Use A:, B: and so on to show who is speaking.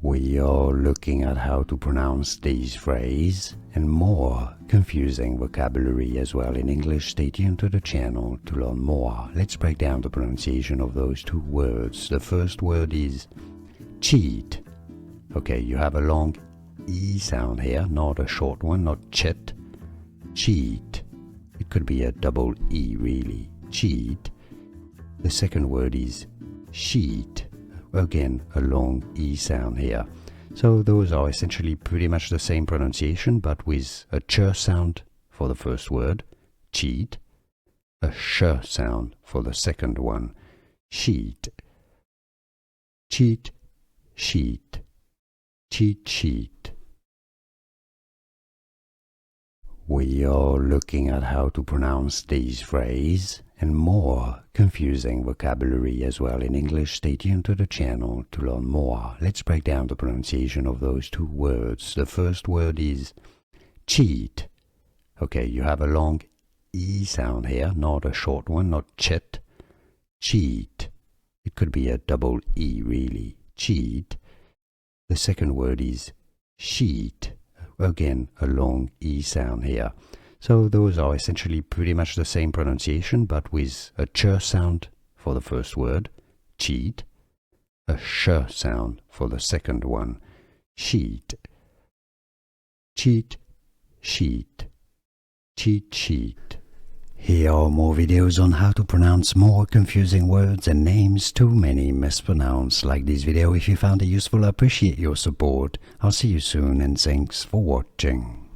A: We are looking at how to pronounce this phrase and more confusing vocabulary as well in English. Stay tuned to the channel to learn more. Let's break down the pronunciation of those two words. The first word is cheat. Okay, you have a long E sound here, not a short one, not chit. Cheat. It could be a double E really. Cheat. The second word is sheet. Again, a long E sound here. So those are essentially pretty much the same pronunciation, but with a ch sound for the first word, cheat, a sh sound for the second one, sheet. Cheat, sheet, cheat, sheet. We are looking at how to pronounce this phrase and more confusing vocabulary as well in English. Stay tuned to the channel to learn more. Let's break down the pronunciation of those two words. The first word is cheat. Okay, you have a long E sound here, not a short one, not chit. Cheat. It could be a double E really. Cheat. The second word is sheet. Again, a long E sound here. So those are essentially pretty much the same pronunciation, but with a ch sound for the first word, cheat, a sh sound for the second one, sheet. Cheat, sheet, cheat, sheet. Here are more videos on how to pronounce more confusing words and names too many mispronounced. Like this video if you found it useful. I appreciate your support. I'll see you soon and thanks for watching.